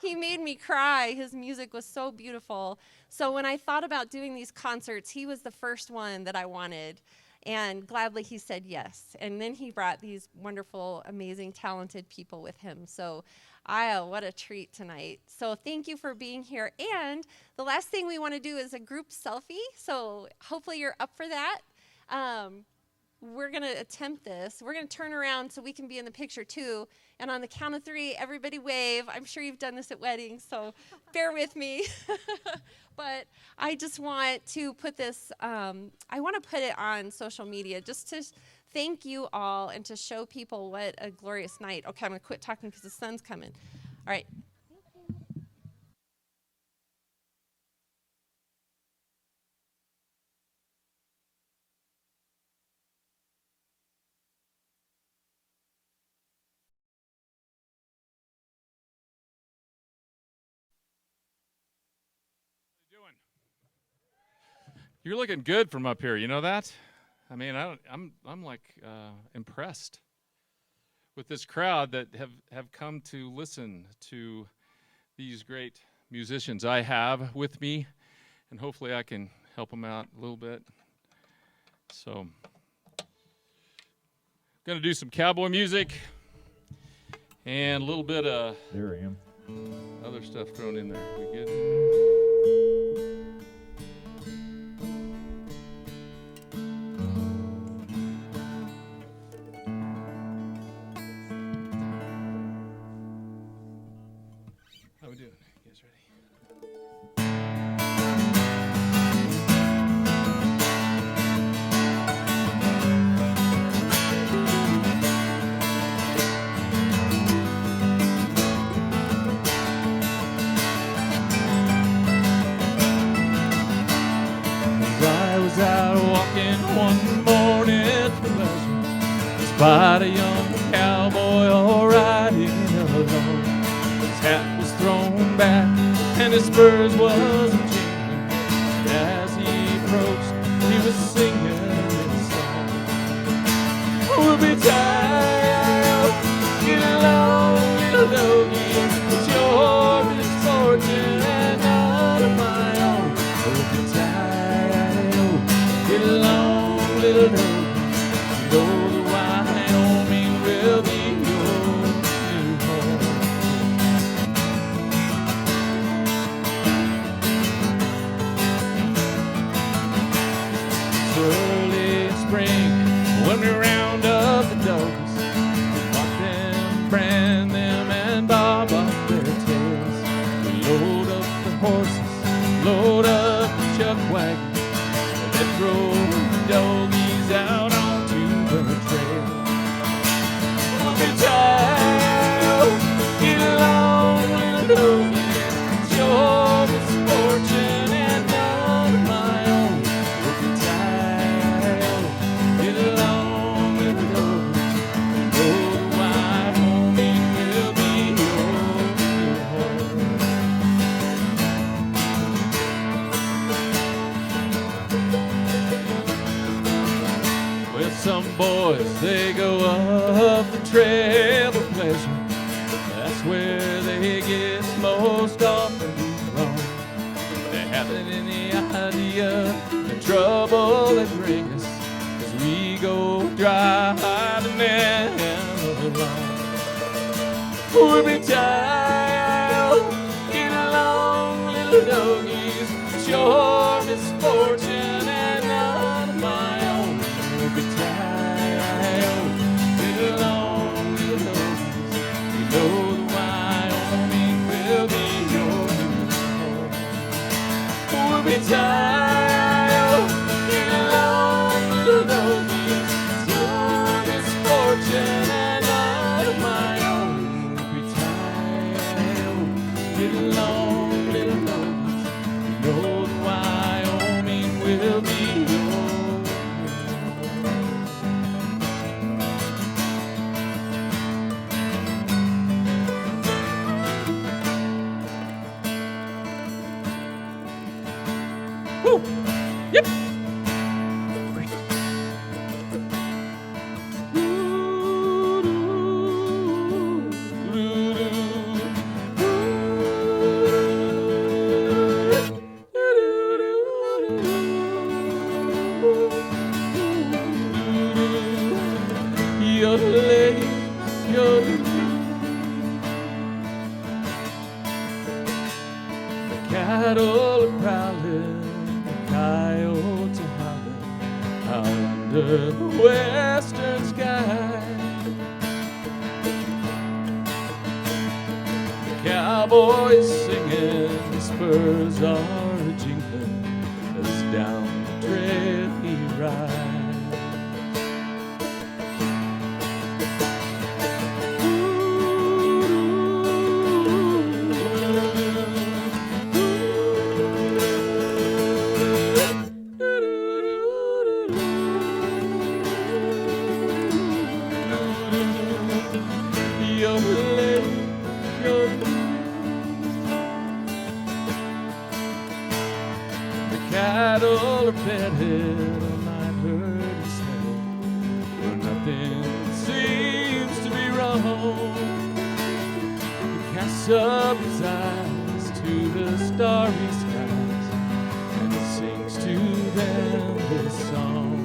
He made me cry. His music was so beautiful. So when I thought about doing these concerts, he was the first one that I wanted. And gladly he said yes. And then he brought these wonderful, amazing, talented people with him. So, what a treat tonight. So thank you for being here. And the last thing we want to do is a group selfie. So hopefully you're up for that. We're going to attempt this. We're going to turn around so we can be in the picture too. And on the count of 3, everybody wave. I'm sure you've done this at weddings, so bear with me. But I just want to put this, I want to put it on social media just to thank you all and to show people what a glorious night. Okay, I'm going to quit talking because the sun's coming. All right. You're looking good from up here. You know that? I mean, I'm like impressed with this crowd that have come to listen to these great musicians I have with me, and hopefully I can help them out a little bit. So, gonna do some cowboy music and a little bit of there I am. Other stuff thrown in there. We good? How we doing? You guys ready? I was out walking one morning at pleasure, spied a young cowboy all riding alone. His hat was thrown back and his spurs wasn't jingling. As he approached, he was singing this song. We'll be tired, get along, little doggy. It's your misfortune and none of my own. We'll be tired, get along, little doggy. You know the Wyoming will be your new home. Early in spring, when we round up the dogs, we mark them, brand them, and bob off their tails. We load up the horses, load up the chuck wagon, and then throw the doggies out onto the trail. We'll be tired, get along, little doggies. It's your misfortune and none of my own. We'll be tired, get along, little doggies. You know the Wyoming will be your home. Well, some boys, they go up the trail of pleasure. That's where they get most often wrong. They haven't any idea the trouble they bring us as we go driving them along. We'll be tired, get along, little doggies. It's your misfortune and none of my own. We'll be tired, get along, little doggies. You know the Wyoming will be your new home. We'll be tired, get along, little doggies. It's your misfortune and none of my own. We'll be tired, yodelay, yodelay. The cattle are prowling, the coyotes are howling out under the western sky. The cowboys singing, the spurs are jingling as down the trail he rides. Cattle are bedded on my birdie's head, where nothing seems to be wrong. He casts up his eyes to the starry skies and sings to them this song.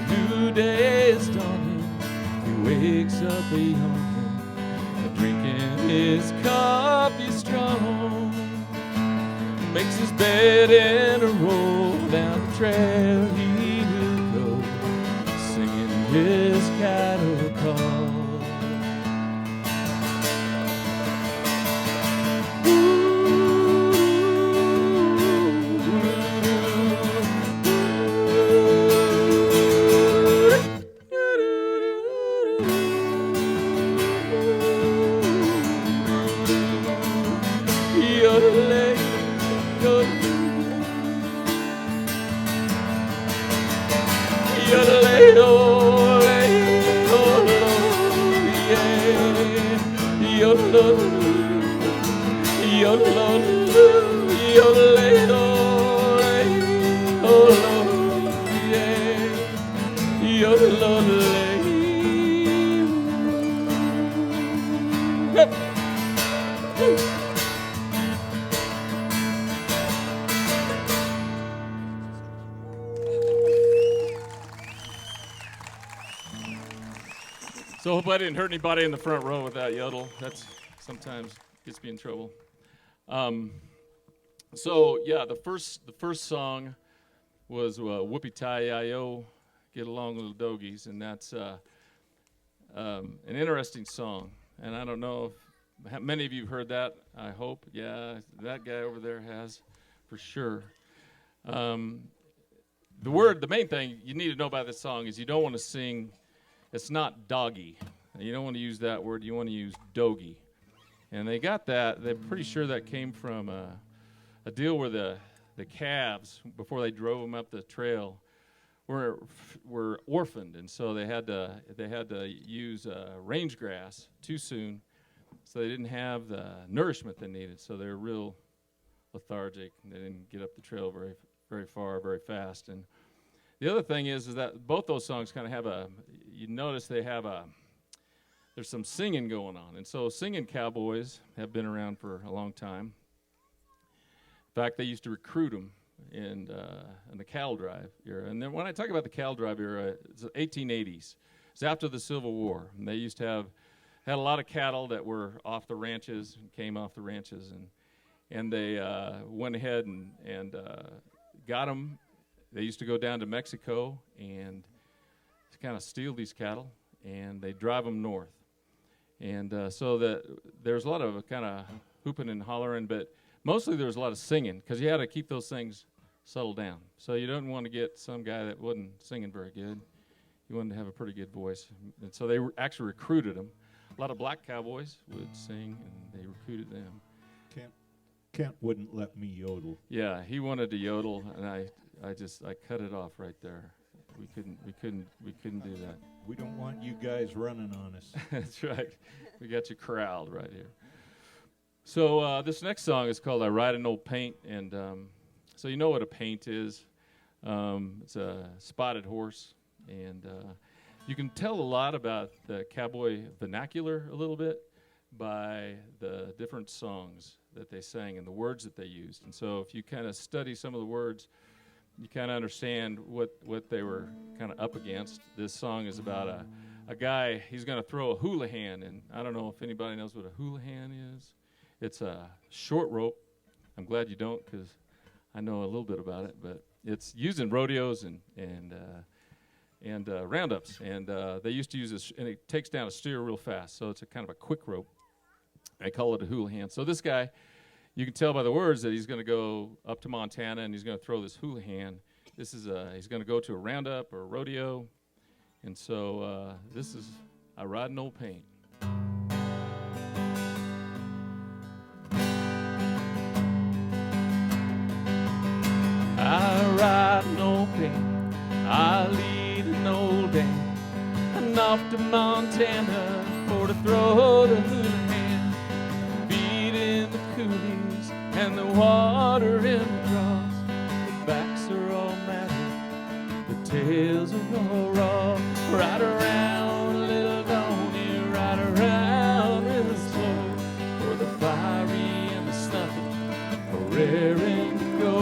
New day is dawning. He wakes up a yawning, drinking his coffee strong. Makes his bed and a roll down the trail he will go, singing his cattle call. So I hope I didn't hurt anybody in the front row with that yodel. That's sometimes gets me in trouble. So yeah, the first song was Whoopee Tie-Yo, Get Along Little Dogies, and that's an interesting song. And I don't know if many of you have heard that. I hope, yeah, that guy over there has, for sure. The main thing you need to know about this song is you don't want to sing. It's not doggy. You don't want to use that word. You want to use dogie. And they got that. They're pretty sure that came from a deal where the calves, before they drove them up the trail, were orphaned, and so they had to use range grass too soon, so they didn't have the nourishment they needed. So they were real lethargic, and they didn't get up the trail very far, very fast. And the other thing is that both those songs kind of have you notice they have there's some singing going on. And so singing cowboys have been around for a long time. In fact, they used to recruit them in the cattle drive era. And then when I talk about the cattle drive era, it's the 1880s. It's after the Civil War. And they used to had a lot of cattle that were off the ranches, came off the ranches, and they went ahead and got them. They used to go down to Mexico and kind of steal these cattle, and they drive them north. And so that there's a lot of kind of hooping and hollering, but mostly there was a lot of singing because you had to keep those things settled down. So you don't want to get some guy that wasn't singing very good. You wanted to have a pretty good voice. And so they actually recruited them. A lot of black cowboys would sing, and they recruited them. Kent wouldn't let me yodel. Yeah, he wanted to yodel, and I cut it off right there. We couldn't do that. We don't want you guys running on us. That's right. We got you corralled right here. So this next song is called "I Ride an Old Paint," and so you know what a paint is. It's a spotted horse, and you can tell a lot about the cowboy vernacular a little bit by the different songs that they sang and the words that they used. And so if you kind of study some of the words, you kind of understand what they were kind of up against. This song is about a guy, he's going to throw a houlihan, and I don't know if anybody knows what a houlihan is. It's a short rope. I'm glad you don't, because I know a little bit about it, but it's used in rodeos and roundups, and they used to use this, and it takes down a steer real fast, so it's a kind of a quick rope. They call it a houlihan. So this guy, you can tell by the words that he's going to go up to Montana and he's going to throw this houlihan. This is he's going to go to a roundup or a rodeo, and so this is "I Ride an Old Paint." I ride an old paint, I lead an old band, and off to Montana for to throw the houlihan, beating the coolies and the water in the draws. The backs are all matted, the tails are all raw. Ride around, little Donny, ride around real slow, for the fiery and the snuffy are raring to go.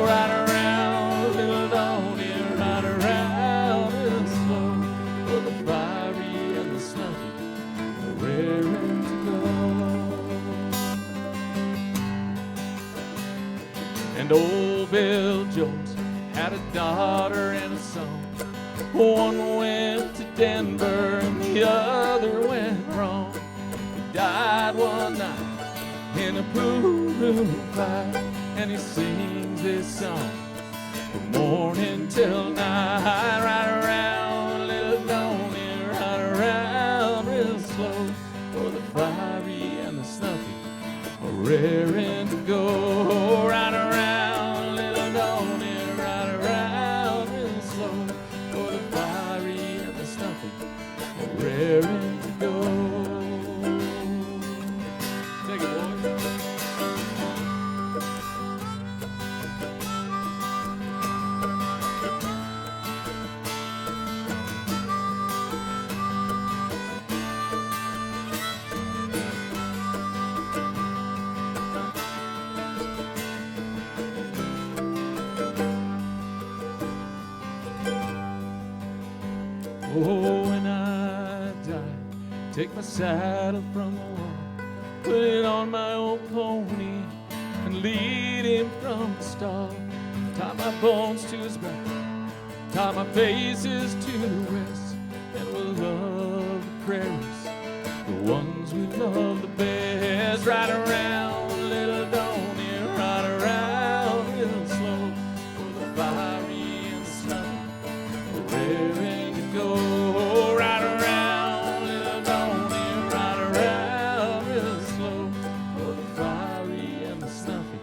Ride around, little Donny, ride around real slow, for the fiery and the snuffy are raring to go. And old Bill Jones had a daughter and a son. One went to Denver and the other went wrong. He died one night in a pool fire, and he sings this song from morning till night. Ride around, little Donny, ride around real slow, for the fiery and the snuffy are raring to go. Ride around, little Donny, ride around real slow, for the fiery and the snuffy are raring to go. Take it, boys. Oh, when I die, take my saddle from the wall, put it on my old pony, and lead him from the stall. Tie my bones to his back, tie my faces to the west, and we'll love the prairies, the ones we love the best. Ride around, little Donny, ride around real slow, for the fiery and the snuffy are raring to go. Ride around, little Donny, ride around real slow, for the fiery and the snuffy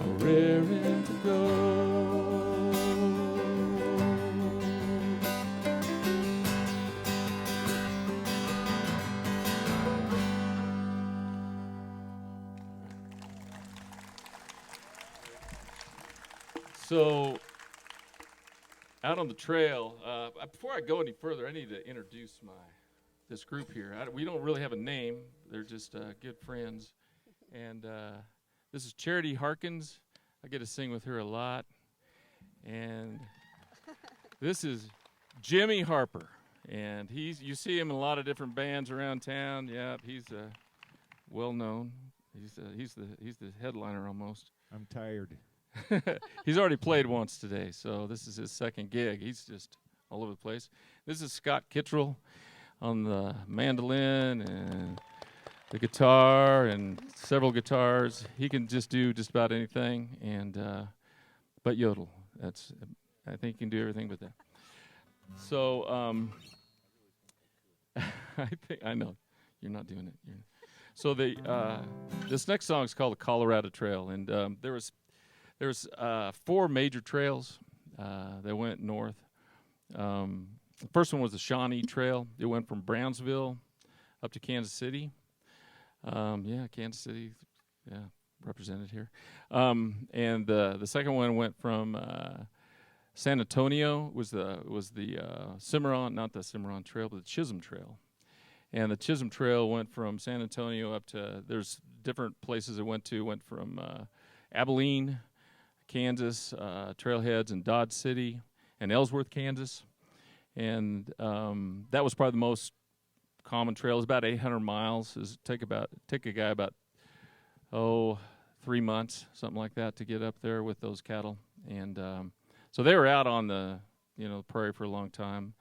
are raring to go. So, out on the trail, before I go any further, I need to introduce this group here. We don't really have a name. They're just good friends. And this is Charity Harkins. I get to sing with her a lot. And this is Jimmy Harper. And you see him in a lot of different bands around town. Yeah, he's well known. He's the headliner almost. I'm tired. He's already played once today, so this is his second gig. He's just all over the place. This is Scott Kittrell on the mandolin, and the guitar and several guitars. He can just do just about anything, and but yodel. I think he can do everything but that. So I know you're not doing it. So this next song is called the Colorado Trail, and there was 4 major trails that went north. The first one was the Shawnee Trail. It went from Brownsville up to Kansas City. Kansas City, represented here. And the second one went from San Antonio was the Cimarron, not the Cimarron Trail, but the Chisholm Trail. And the Chisholm Trail went from San Antonio up to, there's different places it went to. Went from Abilene, Kansas, trailheads in Dodge City, and Ellsworth, Kansas. And that was probably the most common trail. It was about 800 miles. Take a guy about 3 months, something like that, to get up there with those cattle. And so they were out on the prairie for a long time.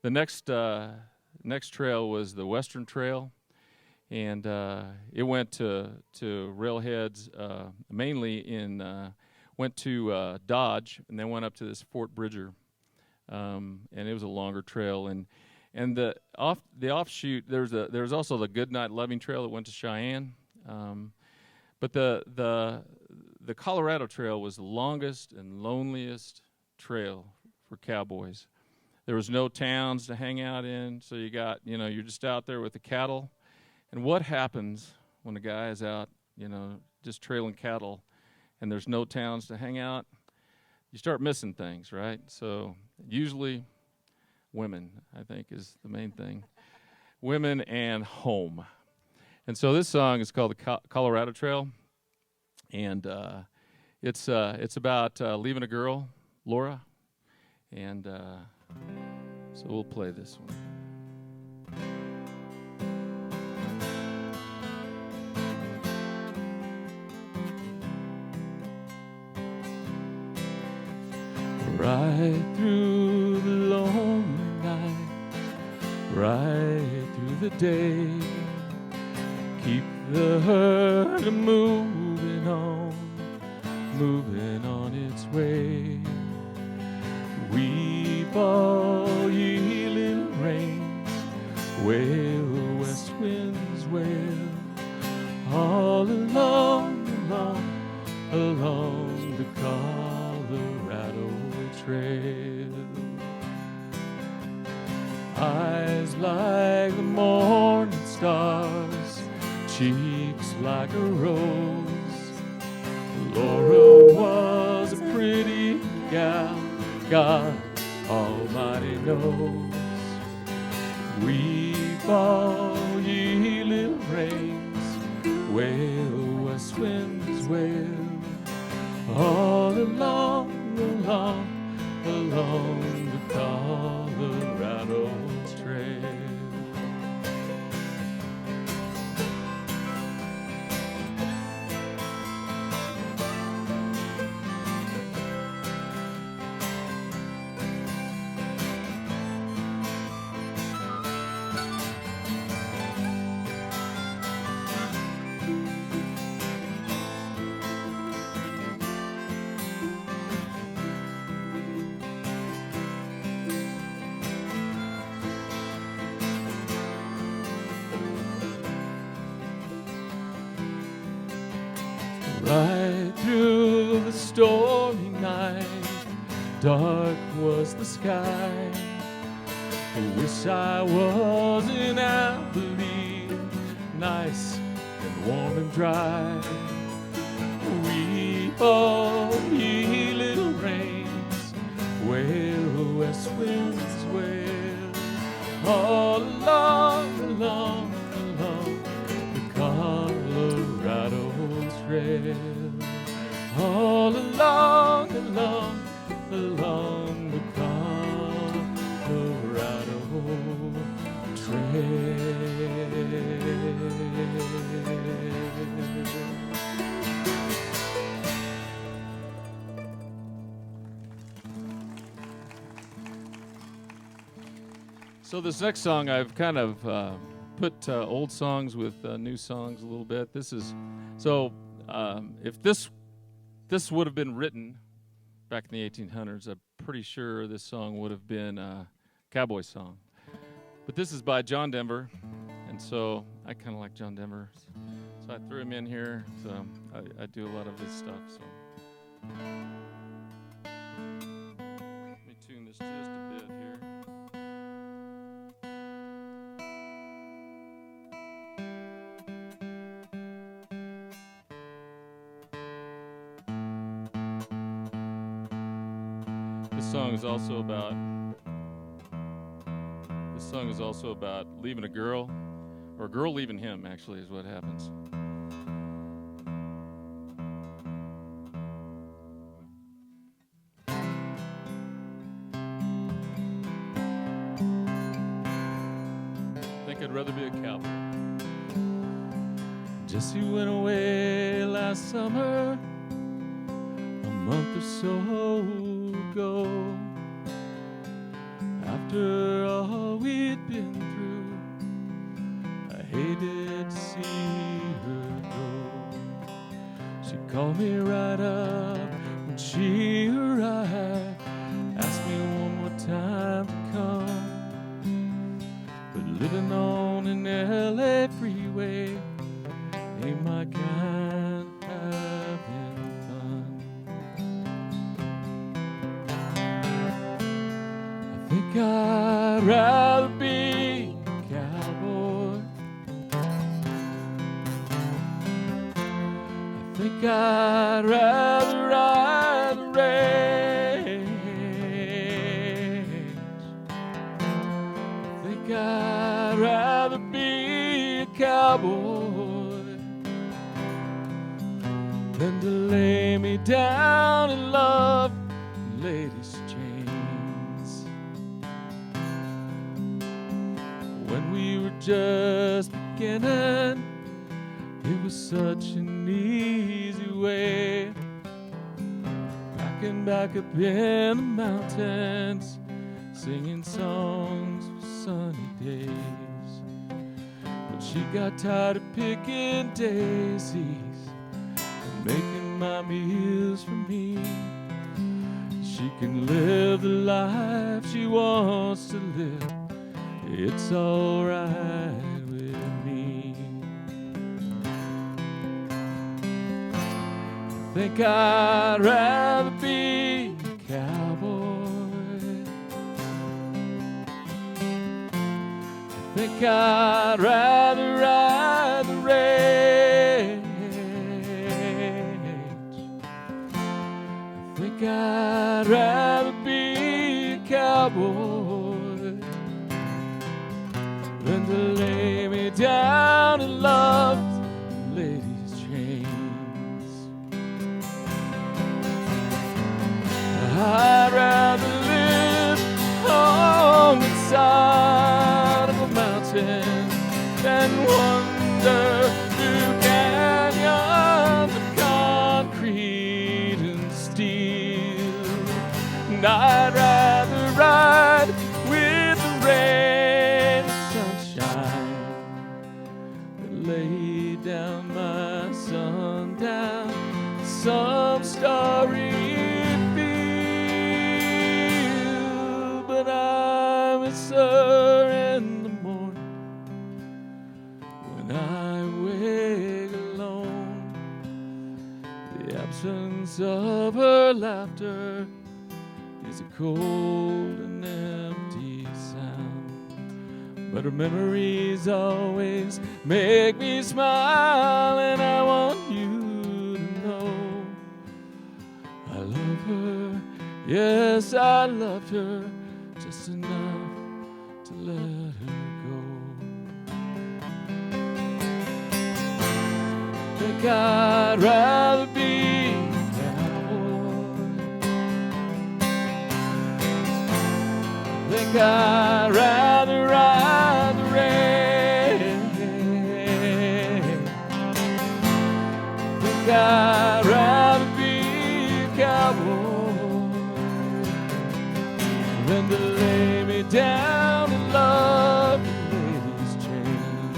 The next trail was the Western Trail, and it went to railheads mainly went to Dodge, and then went up to this Fort Bridger, and it was a longer trail. And the offshoot, there's also the Goodnight Loving Trail that went to Cheyenne, but the Colorado Trail was the longest and loneliest trail for cowboys. There was no towns to hang out in, so you're just out there with the cattle. And what happens when a guy is out, just trailing cattle, and there's no towns to hang out? You start missing things, right? So usually women, I think, is the main thing. Women and home. And so this song is called the Colorado Trail, and it's about leaving a girl, Laura, and so we'll play this one. Right through the lonely night, right through the day, keep the herd moving on its way. Weep all ye little rains, wail west winds wail, all along the Colorado Trail. Eyes like the morning stars, cheeks like a rose. Laura was a pretty gal, God Almighty knows. Weep all ye little rains, wail west winds wail, all along the Colorado Trail. Right through the stormy night, dark was the sky. I wish I was in Abilene, nice and warm and dry. Weep all ye little rains, wail west winds wail, all along the Colorado Trail, all along the Colorado Trail. So this next song I've kind of put old songs with new songs a little bit. This is so. If this would have been written back in the 1800s, I'm pretty sure this song would have been a Cowboy song. But this is by John Denver, and so I kind of like John Denver, so I threw him in here. So I do a lot of his stuff. So let me tune this just a bit here. This song is also about leaving a girl, or a girl leaving him, actually, is what happens. I think I'd rather be a cowboy. Jesse went away last summer, a month or so ago. After all we'd been through, I hated to see her go. She called me right up when she arrived, asked me one more time to come. But living on an LA freeway ain't my kind of having fun. I think I'd rather be a cowboy. I think I'd rather ride the range. I think I'd rather be a cowboy than to lay me down and love ladies' chains. When we were just beginning, it was such an easy way, packing back up in the mountains, singing songs for sunny days. But she got tired of picking daisies and making my meals for me. She can live the life she wants to live. It's all right with me. I think I'd rather be a cowboy. I think I'd rather ride the range. I think I'd rather be a cowboy than to lay me down and love ladies' chains. I'd rather live on the side of a mountain than wander through canyons of concrete and steel. And I'd rather ride with the rain and sunshine than lay down my sundown some starry field. But I miss her in the morning when I wake alone. The absence of her laughter is a cold and empty sound, but her memories always make me smile, and I want you to know I love her, yes, I loved her just enough to let her go. Think I'd rather be a cowboy. Think I'd rather ride the range. Think I'd rather be a cowboy than to lay me down and love the ladies' chains.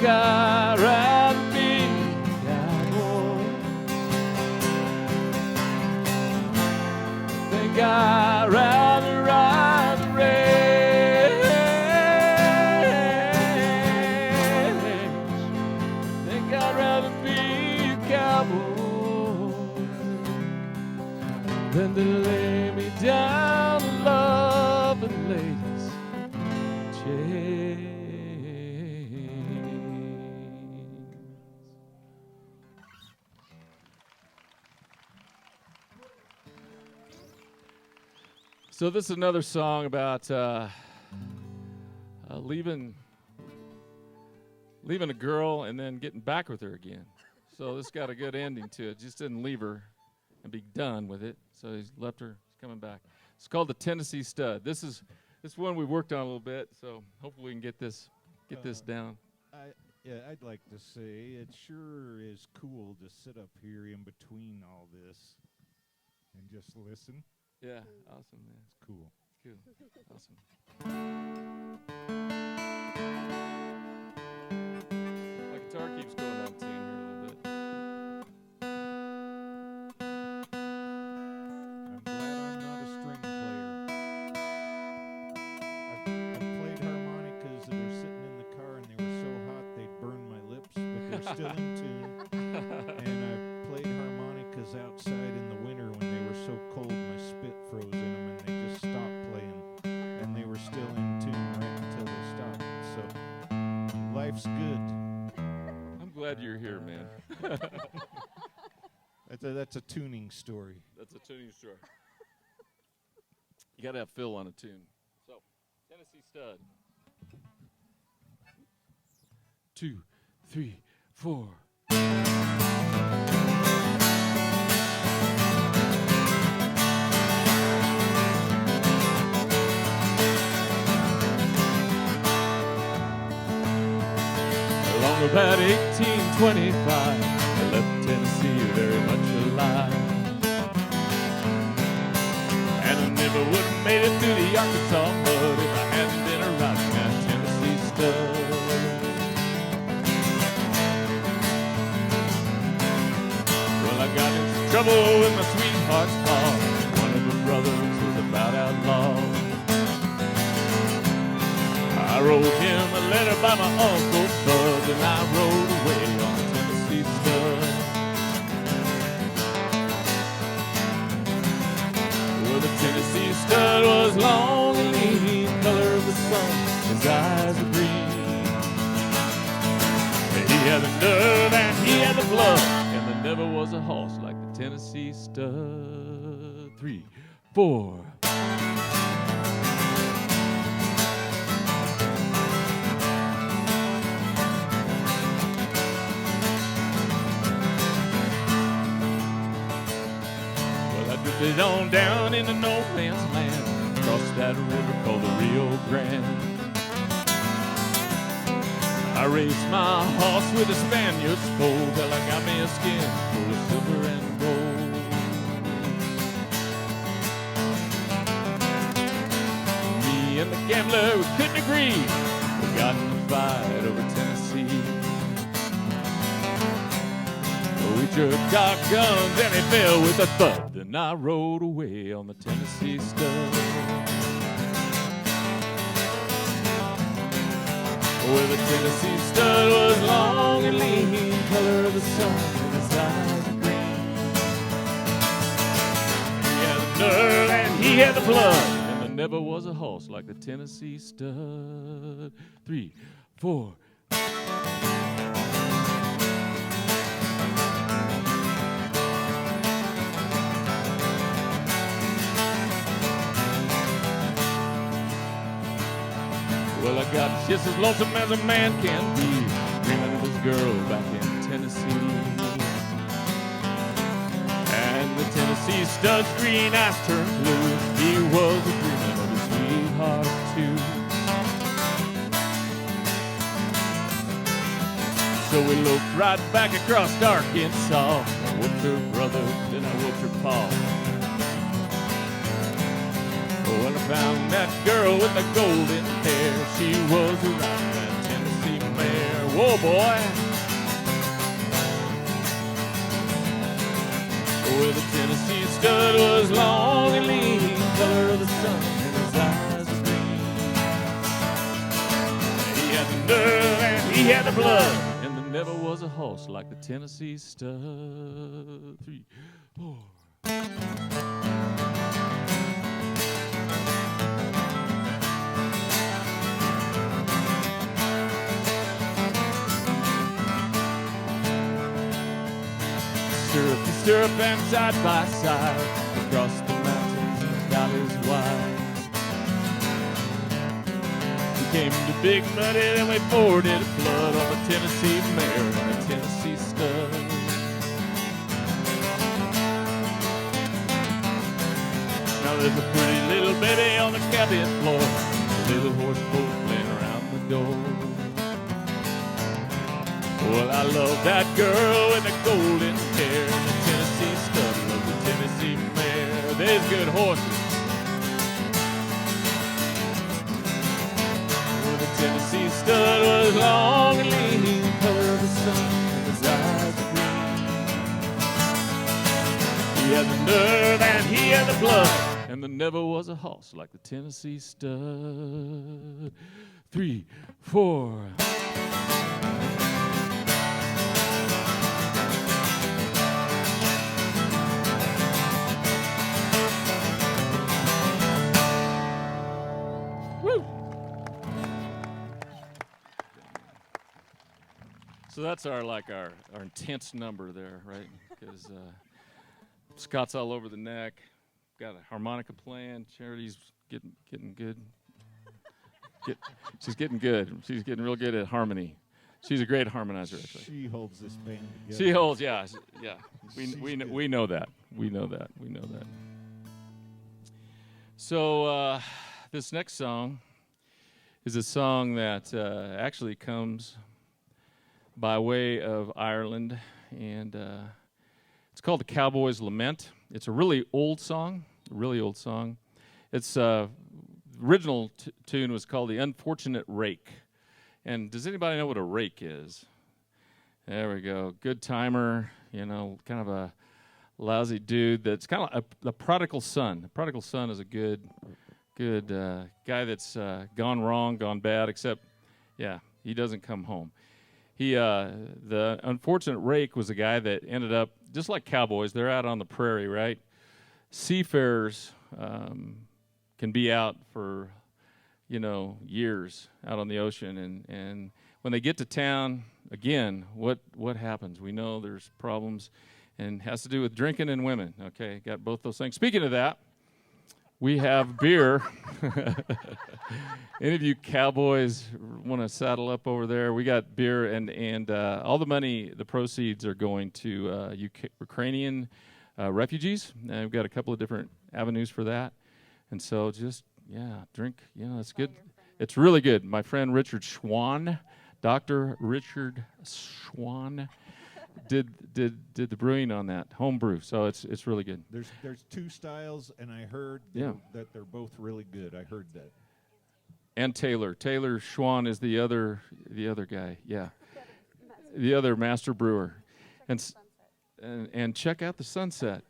I'd rather be a cowboy. I think I'd rather ride the range. I think I'd rather be a cowboy than to lay me down in loving ladies' chains. So this is another song about leaving a girl and then getting back with her again. So this got a good ending to it. Just didn't leave her and be done with it. So he's left her. He's coming back. It's called the Tennessee Stud. This is one we worked on a little bit. So hopefully we can get this down. I'd like to say it sure is cool to sit up here in between all this and just listen. Yeah, awesome, man. It's cool. Cool. Awesome. My guitar keeps going out of tune here a little bit. I'm glad I'm not a string player. I've played harmonicas that are sitting in the car and they were so hot they'd burn my lips, but they're still in tune. And I've played harmonicas outside in the winter when they were so cold my spit froze in them and they just stopped playing. And they were still in tune right until they stopped. So life's good. I'm glad you're here, man. That's a tuning story. That's a tuning story. You got to have Phil on a tune. So, Tennessee Stud. 2, 3, 4. Along about 1825, I left Tennessee very much alive. And I never would have made it through the Arkansas mud if I hadn't been a riding that Tennessee stud. Well, I got into trouble with my sweetheart's car. One of her brothers was about outlawed. I wrote him a letter by my uncle's bud, and I rode away on the Tennessee Stud. Well, the Tennessee Stud was long and lean, color of the sun, his eyes were green. He had the nerve and he had the blood, and there never was a horse like the Tennessee Stud. 3, 4. Drifted on down into no man's land, across that river called the Rio Grande. I raced my horse with a Spaniard's foal till I got me a skin full of silver and gold. Me and the gambler, we couldn't agree. We got in a fight over Tennessee. We jerked our guns and it fell with a thud. Then I rode away on the Tennessee Stud. Well, the Tennessee Stud was long and lean, color of the sun, and his eyes were green. He had the nerve and he had the blood, and there never was a horse like the Tennessee Stud. 3, 4. Well, I got just as lonesome as a man can be, dreaming of his girl back in Tennessee. And the Tennessee Stud's green eyes turned blue. He was a dreaming of his sweetheart too. So we loped right back across Arkansas. I whooped her brother, then I whooped her paw. When I found that girl with the golden hair, she was riding that Tennessee mare. Whoa, boy. Well, the Tennessee stud was long and lean, color of the sun, and his eyes were green. He had the nerve and he had the blood, and there never was a horse like the Tennessee stud. 3, 4. Stirrup and side by side across the mountains and valleys wide. We came to Big Muddy, then we forded a flood on the Tennessee mare and the Tennessee stud. Now there's a pretty little baby on the cabin floor, a little horse boat playing around the door. Well, I love that girl with the golden hair, the Tennessee stud, love the Tennessee mare. There's good horses. Well, the Tennessee stud was long and lean, color of the sun, and his eyes were green. He had the nerve and he had the blood, and there never was a horse like the Tennessee stud. 3, 4. So that's our intense number there, right? Because Scott's all over the neck. Got a harmonica playing. Charity's getting good. She's getting good. She's getting real good at harmony. She's a great harmonizer, actually. She holds this band together. She holds, yeah. We know that. We know that. So this next song is a song that actually comes by way of Ireland, and it's called the Cowboys' Lament. It's a really old song, Its original tune was called The Unfortunate Rake. And does anybody know what a rake is? There we go. Good timer, kind of a lousy dude that's kind of the prodigal son. The prodigal son is a good guy that's gone wrong, gone bad, except, he doesn't come home. The unfortunate rake was a guy that ended up, just like cowboys, they're out on the prairie, right? Seafarers can be out for, years out on the ocean. And when they get to town, again, what happens? We know there's problems, and it has to do with drinking and women, okay? Got both those things. Speaking of that, we have beer. Any of you cowboys want to saddle up over there? We got beer, and all the money, the proceeds are going to Ukrainian refugees. And we've got a couple of different avenues for that. And so just, drink. It's good. It's really good. My friend Richard Schwann, Dr. Richard Schwann, did the brewing on that, home brew. So it's really good. There's 2 styles, and I heard that they're both really good. I heard that. And Taylor Schwann is the other guy. Yeah, the other master brewer. And check out the sunset.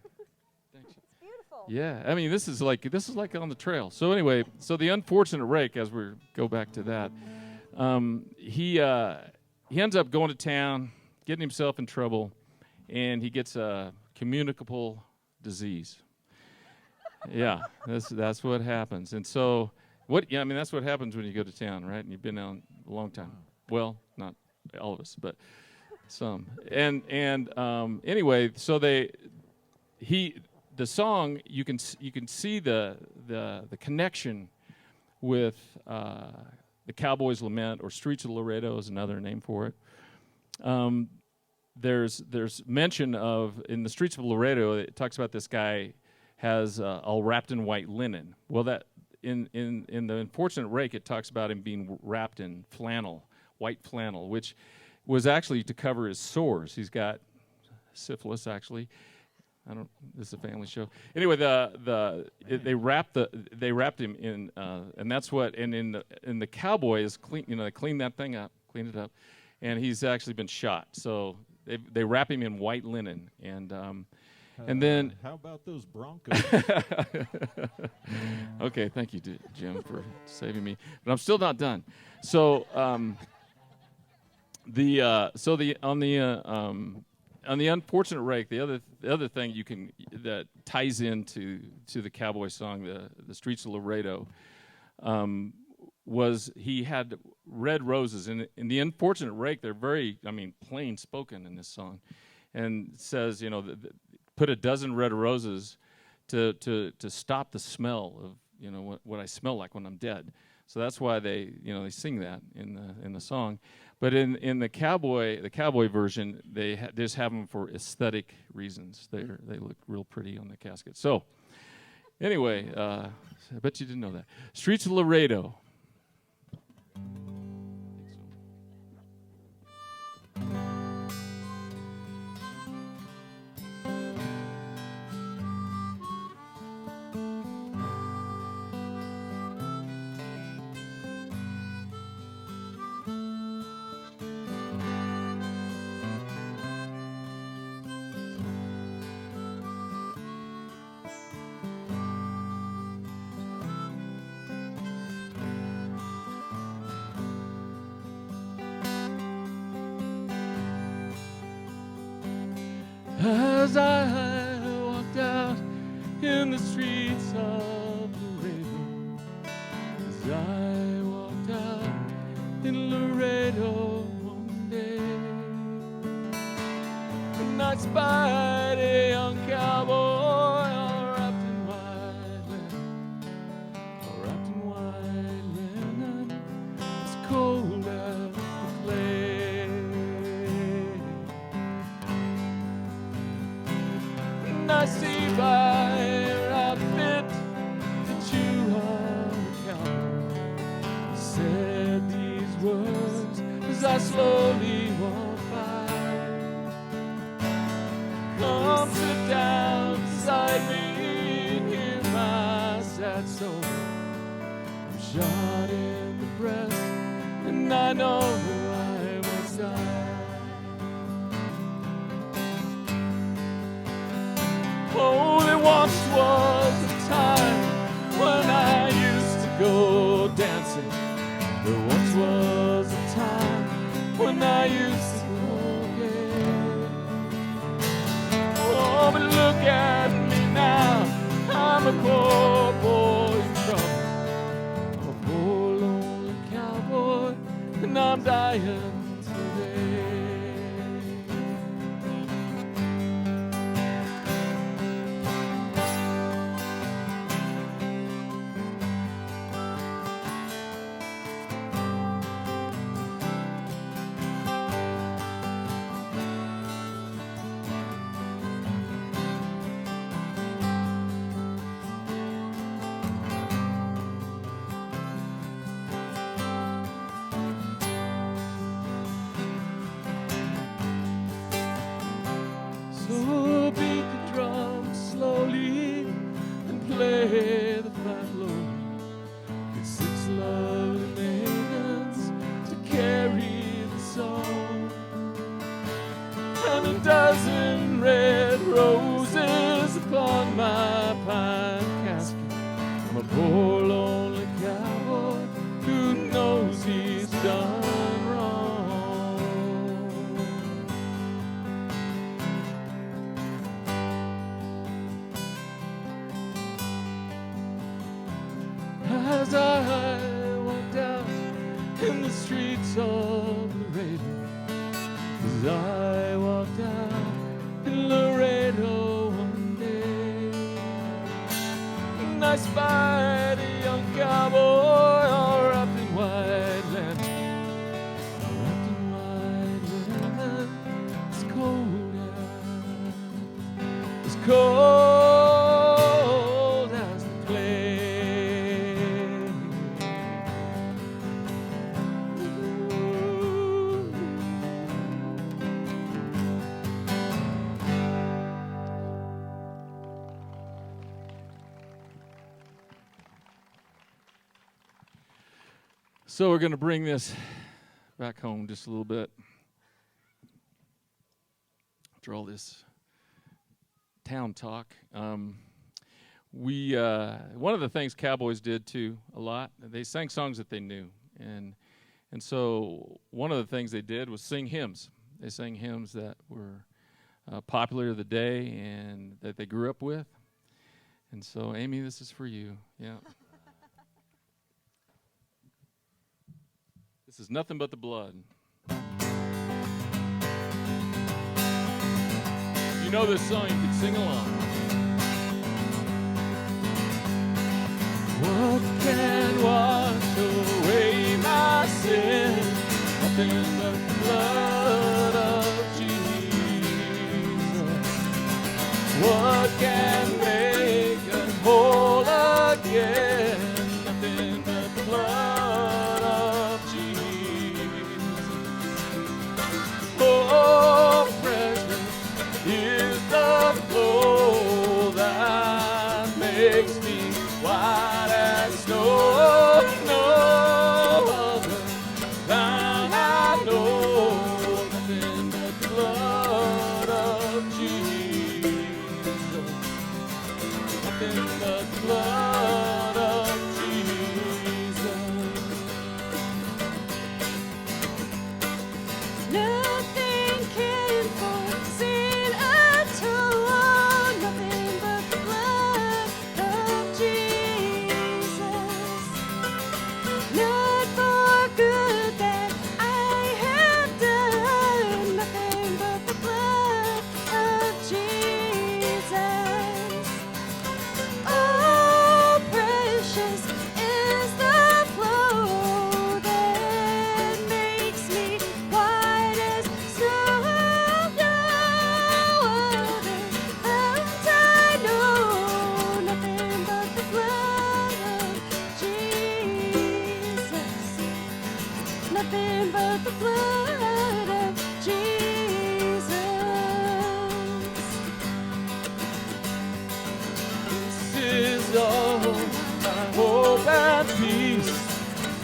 It's beautiful. Yeah, I mean this is like on the trail. So anyway, the unfortunate rake, as we go back to that, he ends up going to town, getting himself in trouble, and he gets a communicable disease. Yeah, that's what happens. And so that's what happens when you go to town, right? And you've been out a long time. Well, not all of us, but some. And anyway, so the song, you can see the connection with the Cowboys' Lament, or Streets of Laredo is another name for it. There's mention of, in the Streets of Laredo, it talks about this guy has all wrapped in white linen. Well, that in the unfortunate rake, it talks about him being wrapped in flannel, white flannel, which was actually to cover his sores. He's got syphilis, actually. This is a family show. Anyway, they wrapped him in, and that's what. And in the Cowboys, they clean that thing up, clean it up, and he's actually been shot. So they wrap him in white linen, and then how about those Broncos? okay, thank you, Jim, for saving me. But I'm still not done. So on the unfortunate rake, the other thing that ties into the Cowboy song, the Streets of Laredo, was he had red roses. And in the unfortunate rake, they're very, plain spoken in this song, and it says, put a dozen red roses to stop the smell of what I smell like when I'm dead. So that's why they sing that in the song. But in the cowboy version, they just have them for aesthetic reasons. They look real pretty on the casket. So anyway, I bet you didn't know that. Streets of Laredo. As I walked out in the streets of Laredo, as I walked out in Laredo one day, and I spied a young cowboy all wrapped in white linen, as cold as the clay. I see by your outfit that you are a cowboy. He said these words as I slowly walk by. Come sit down beside me and hear my sad soul. I'm shot in the breast and I know I must die. Oh, there once was a time when I used to go dancing. There once was a time when I used to go gay. Oh, but look at me now, I'm a poor boy in trouble. I'm a poor lonely cowboy, and I'm dying today. So beat the drum slowly and play the flat low. Get 6 lovely maidens to carry the song, and a dozen red roses upon my pine casket. I'm a poor lonely cowboy who knows he's done wrong. As I walked out in the streets of Laredo, as I walked out in Laredo one day, and I spied a young cowboy all wrapped in white linen, all wrapped in white linen, as cold as cold as the clay. So we're going to bring this back home just a little bit. after all this town talk. One of the things Cowboys did too a lot, they sang songs that they knew, and so one of the things they did was sing hymns. They sang hymns that were popular of the day and that they grew up with. And so, Amy, this is for you. Yeah. This is Nothing But the Blood. If you know this song, you can sing along. What can wash away my sin? Nothing but the blood of Jesus. What can make us whole again? Nothing but the blood of Jesus. Oh, precious is the flow that makes me white as snow. No other than I know. Nothing but the blood of Jesus. Nothing but the blood of Jesus. Nothing can for sin atone. Nothing but the blood of Jesus. Not for good that I have done. Nothing but the blood of Jesus. Oh, precious is the flow that makes me white as snow. No other fount I know. Nothing but the blood of Jesus. Nothing but the blood of Jesus. This is all my hope and peace.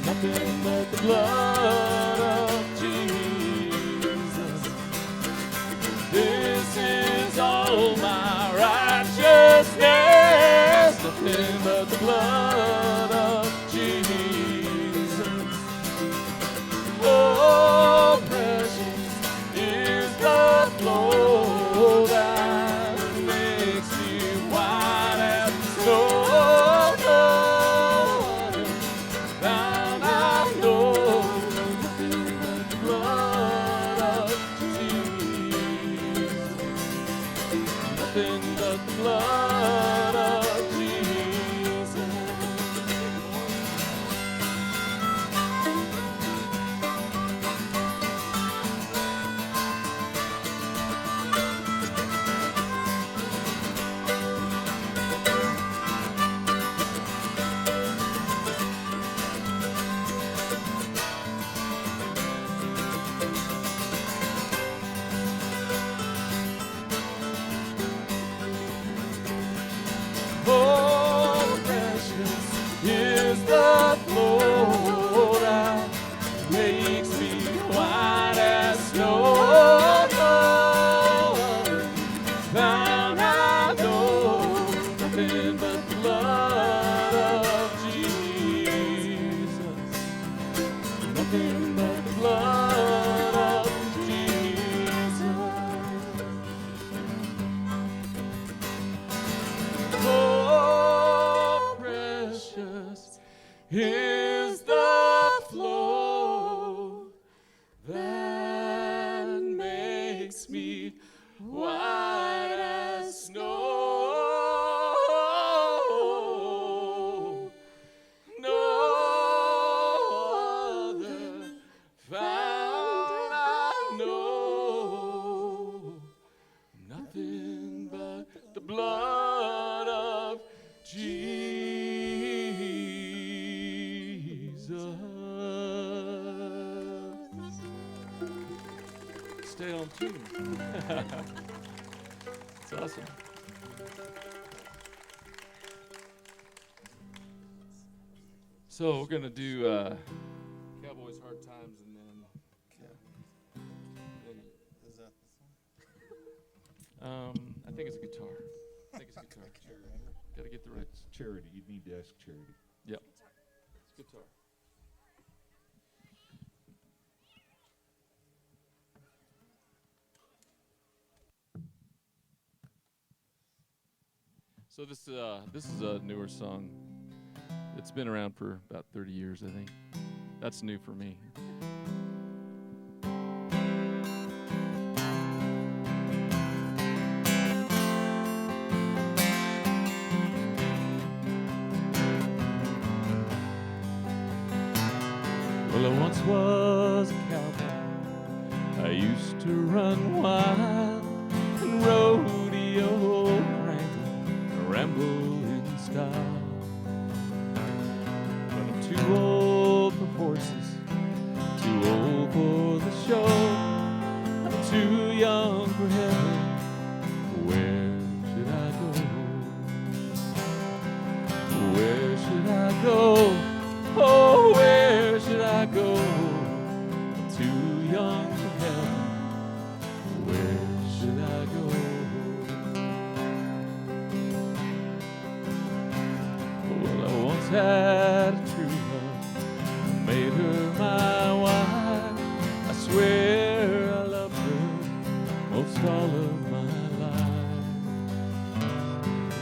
Nothing but the blood of Jesus. This is all my righteousness. Nothing but the blood of Jesus. Oh, precious is the flow that makes me white as snow. No other than I know. Nothing but the blood of Jesus. Nothing but the blood of Jesus. Oh, precious is the flow that makes me white as snow. Than I know. Nothing but the blood of Jesus. Nothing but the blood of Jesus. Oh, precious is the flow that makes me white as snow. No other found I know. Nothing but the blood of Jesus. Stay on tune. It's awesome. So we're gonna do Cowboys Hard Times and then. Is that the song? I think it's a guitar. I think it's a guitar. Gotta get the right. It's Charity. You'd need to ask Charity. Yep. It's guitar. So this is a newer song. It's been around for about 30 years, I think. That's new for me. Well, I once was a cowboy. I used to run wild and rodeo, wrangle, ramble in style. But I'm too old for horses, too old for the show. I'm too young for heaven. Where should I go? Where should I go? Oh, where should I go? I'm too young for heaven. Where should I go? Well, I once had a true love, made her my wife. I swear I loved her most all of my life.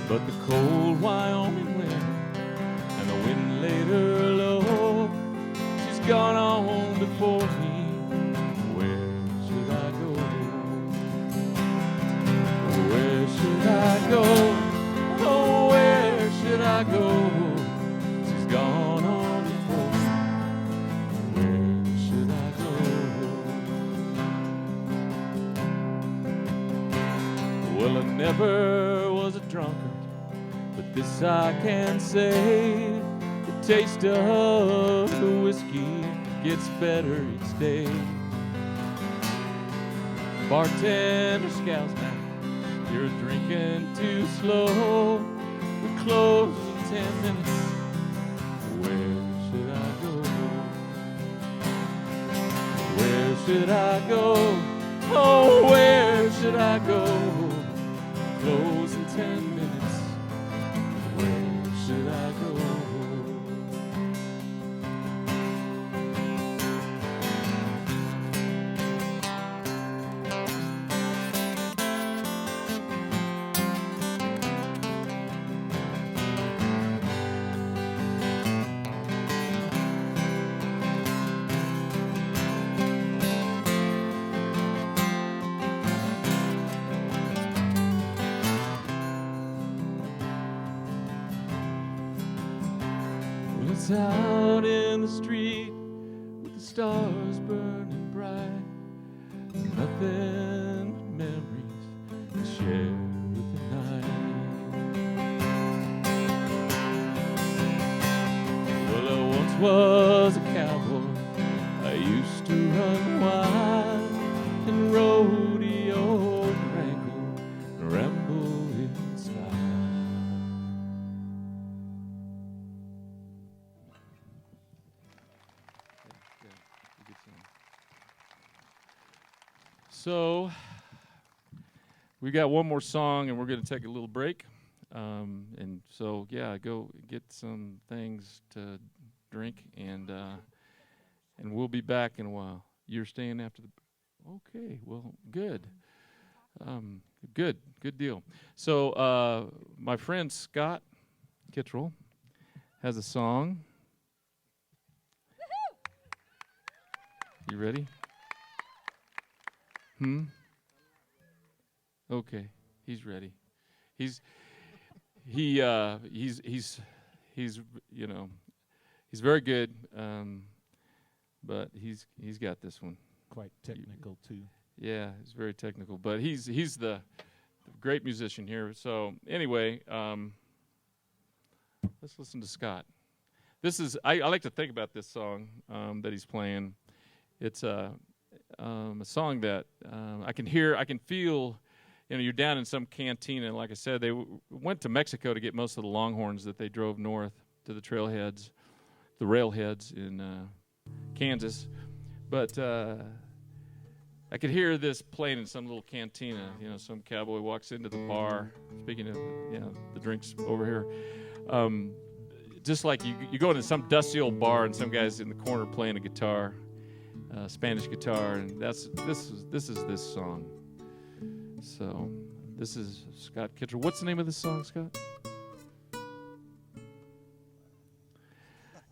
But the cold Wyoming wind and the wind laid her low. She's gone on before me. Where should I go? Where should I go? Oh, where should I go? She's gone on before me. Where should I go? Well, I never was a drunkard, but this I can say, the taste of the whiskey gets better each day. Bartender scowls back, you're drinking too slow. We close in 10 minutes. Where should I go? Where should I go? Oh, where should I go? Close in 10 minutes. Where should I go? It's out in the street with the stars burning bright, nothing but memories to share with the night. Well, I once was a cowboy. I used to run wild and rodeo, wrangle, and ramble in style. So we got one more song, and we're going to take a little break. And so, yeah, go get some things to drink, and we'll be back in a while. You're staying after the... Okay, well, good. Good deal. So my friend Scott Kittrell has a song. You ready? Okay, he's ready. He's you know, he's very good, but he's got this one. Quite technical too. Yeah, he's very technical, but he's the great musician here. So anyway, let's listen to Scott. This is I like to think about this song that he's playing. It's a song that I can hear, I can feel. You know, you're down in some cantina, and like I said, they went to Mexico to get most of the longhorns that they drove north to the trailheads, the railheads in Kansas. But I could hear this playing in some little cantina. You know, some cowboy walks into the bar. Speaking of, the drinks over here. Just like you go into some dusty old bar and some guy's in the corner playing a guitar, Spanish guitar, and this is this song. So this is Scott Kittrell. What's the name of this song, Scott?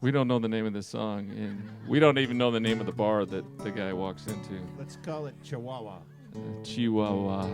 We don't know the name of this song, and we don't even know the name of the bar that the guy walks into. Let's call it Chihuahua. Chihuahua.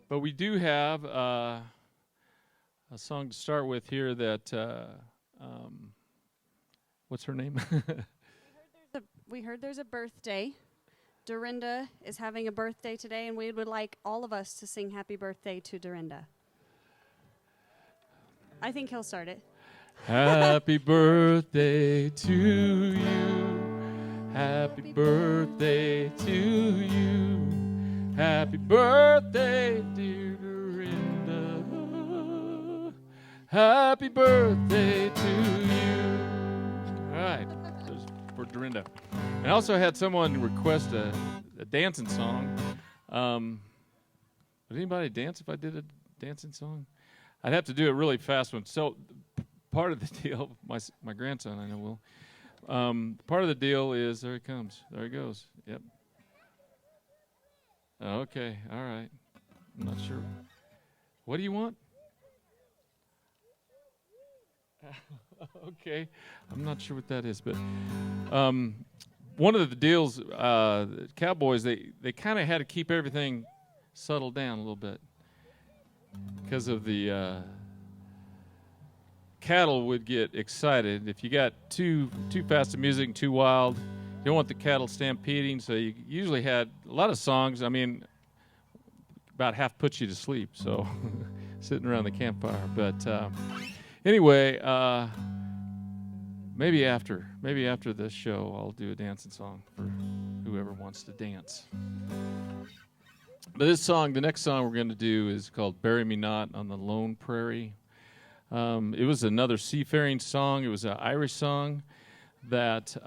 But we do have a song to start with here that, what's her name? We heard there's a birthday. Dorinda is having a birthday today, and we would like all of us to sing happy birthday to Dorinda. I think he'll start it. Happy birthday to you. Happy birthday to you. Happy birthday, dear Dorinda. Happy birthday to you. All right, there's for Dorinda. And I also had someone request a dancing song. Would anybody dance if I did a dancing song? I'd have to do a really fast one. So part of the deal, my grandson, I know will. Part of the deal is, there he comes. There he goes. Yep. Okay, all right. I'm not sure. What do you want? Okay, I'm not sure what that is, but one of the deals, Cowboys, they kind of had to keep everything settled down a little bit because of the cattle would get excited if you got too fast of music and too wild. You don't want the cattle stampeding, so you usually had a lot of songs. I mean, about half put you to sleep, so sitting around the campfire. But anyway, maybe after this show, I'll do a dancing song for whoever wants to dance. But this song, the next song we're going to do is called "Bury Me Not on the Lone Prairie." It was another seafaring song. It was an Irish song that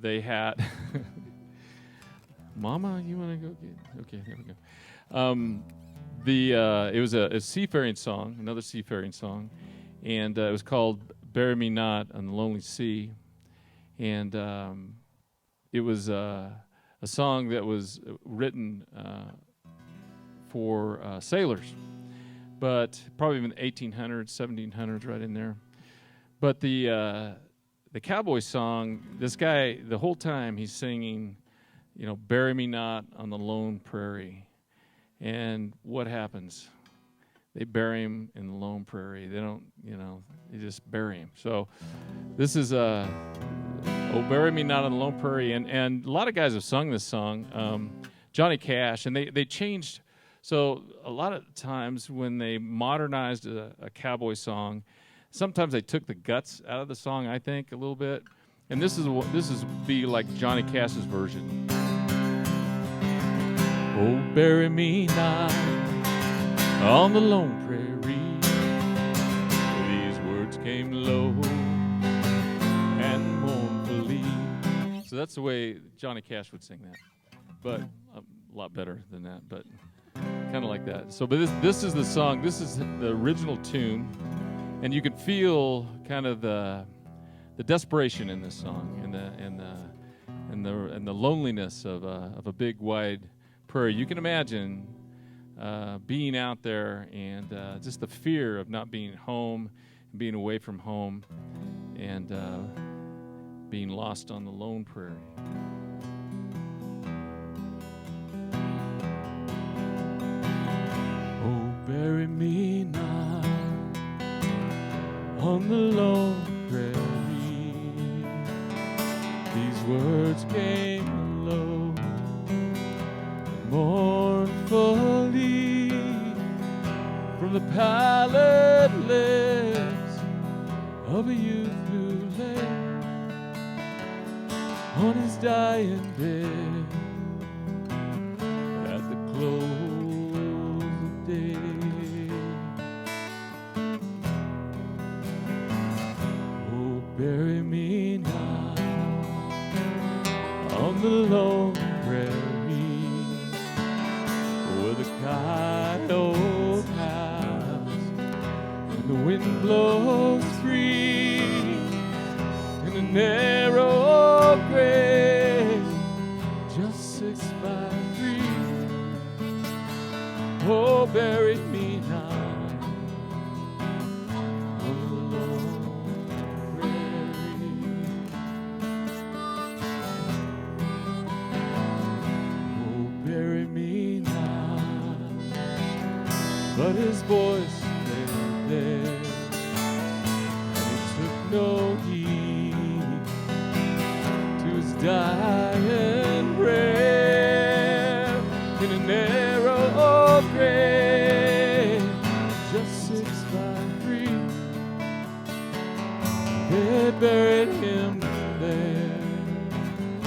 they had. Mama, you want to go get? Okay, there we go. It was a seafaring song, another seafaring song, and it was called "Bury Me Not on the Lonely Sea," and it was a song that was written for sailors, but probably in the 1800s, 1700s, right in there. But the Cowboy song, this guy, the whole time he's singing, "Bury me not on the lone prairie." And what happens? They bury him in the lone prairie. They don't, they just bury him. So this is a Oh, Bury Me Not on the Lone Prairie. And a lot of guys have sung this song. Johnny Cash, and they changed. So a lot of times when they modernized a cowboy song, sometimes they took the guts out of the song, I think, a little bit. And this is be like Johnny Cash's version. Oh, bury me not on the lone prairie. These words came low and mournfully. So that's the way Johnny Cash would sing that, but a lot better than that, but kind of like that. So, but this is the song. This is the original tune, and you can feel kind of the desperation in this song, and the loneliness of a big wide prairie. You can imagine being out there and just the fear of not being home, and being away from home, and being lost on the lone prairie. Oh, bury me not on the lone prairie. These words came low and mournfully from the pallid lips of a youth who lay on his dying bed at the close of day. Oh, bury me not on the lone prairie with a coyote house and the wind blows free in a narrow grave just 6 by 3. Oh, bury me not on the lone prairie. Oh, bury me not. But his voice lay there, and he took no heed to his dying prayer in a narrow grave, just 6 by 3. They buried him there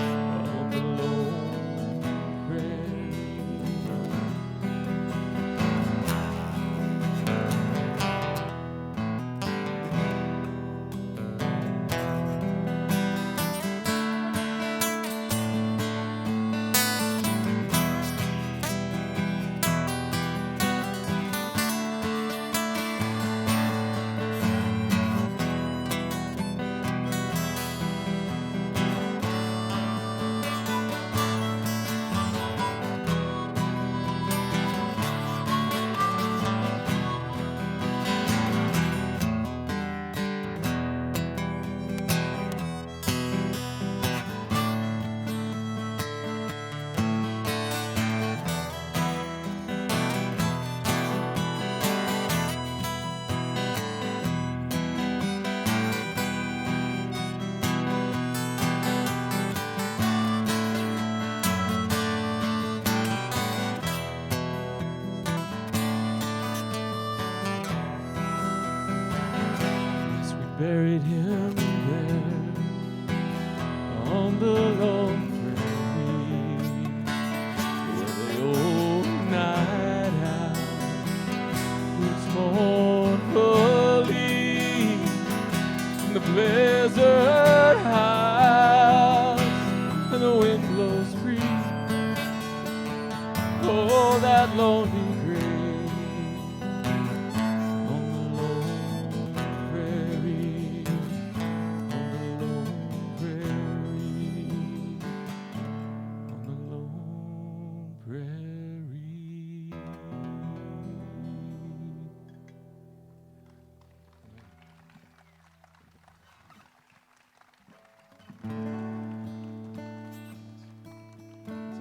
on the lone prairie. Buried him there on the lone prairie where the old night owl hoots mournfully in the blizzard house and the wind blows free. Oh, that lonely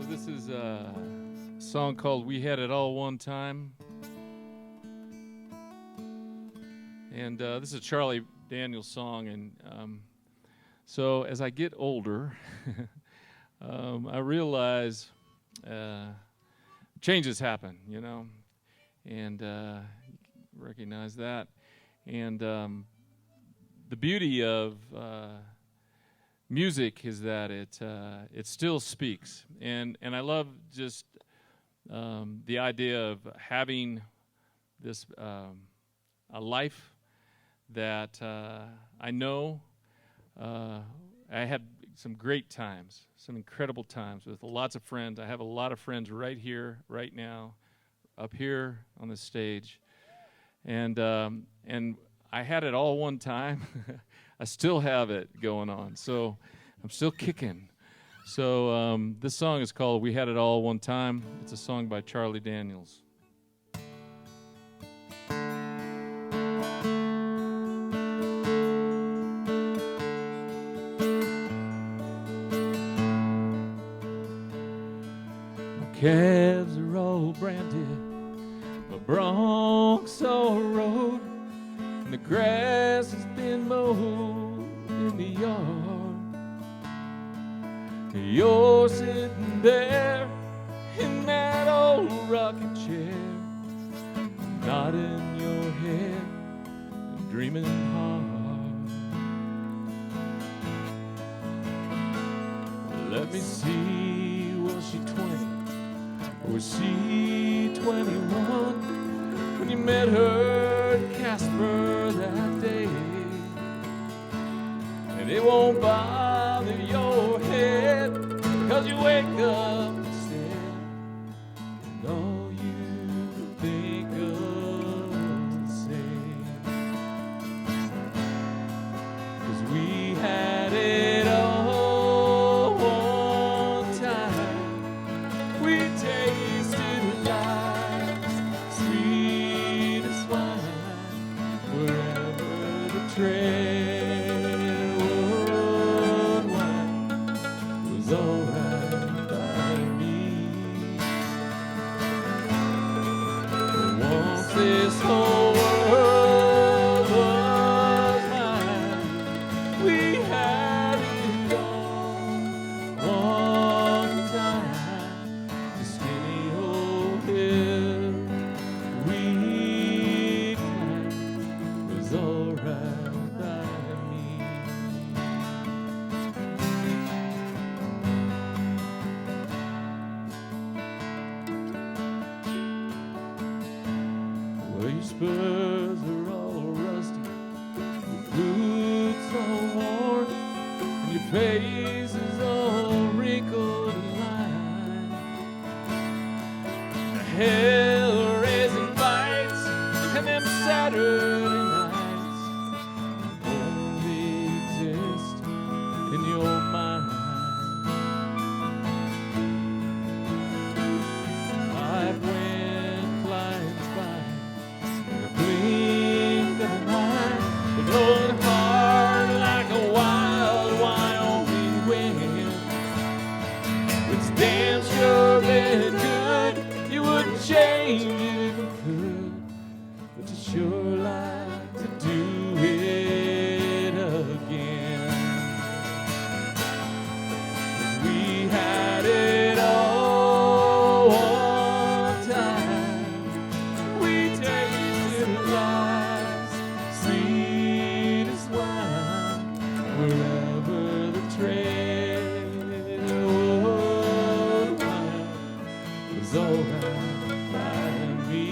This is a song called We Had It All One Time. And this is a Charlie Daniels song, and So as I get older, I realize changes happen, you know, and recognize that. And the beauty of music is that it still speaks, and I love just the idea of having this a life that I know I had some great times, some incredible times with lots of friends. I have a lot of friends right here, right now, up here on the stage, and I had it all one time. I still have it going on, so I'm still kicking. So this song is called "We Had It All One Time." It's a song by Charlie Daniels. Calves are all branded, my broncs all rode, and the grass has been mowed in the yard. You're sitting there in that old rocking chair, nodding your head and dreaming hard. Let me see, was she 20? Or was she 21 when you met her at Casper that day? And it won't bother your head, 'cause you wake up instead, and all you think of is say, 'cause we had it all one time. We tasted life's sweetest wine, wherever the trail would wind, was alright by me. Once this whole world was mine, we had it all one time. The skinny old hill we climbed was alright by me. Well, your spurs are all rusty, your boots all worn, and your face is all wrinkled and lined. The hell-raising fights and them Saturday nights only exist in your mind. Life went flying by in a blink of an eye, blowing hard like a wild Wyoming wind. It's damn sure been good. You wouldn't change it if you could, but you sure like to do it again. 'Cause we had it all one time. We tasted life's sweetest wine, wherever the trail would wind, was alright by me.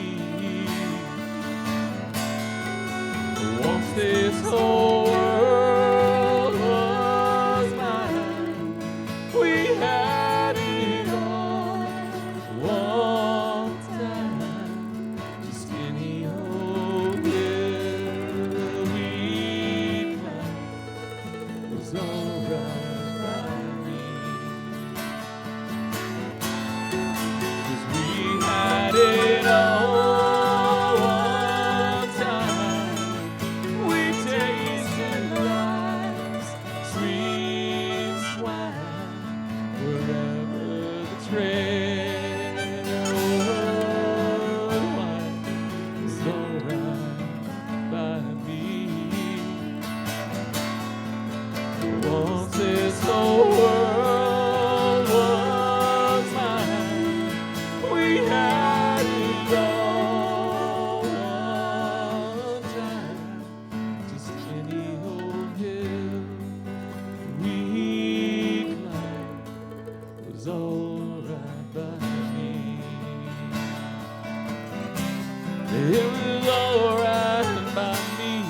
It was alright by me.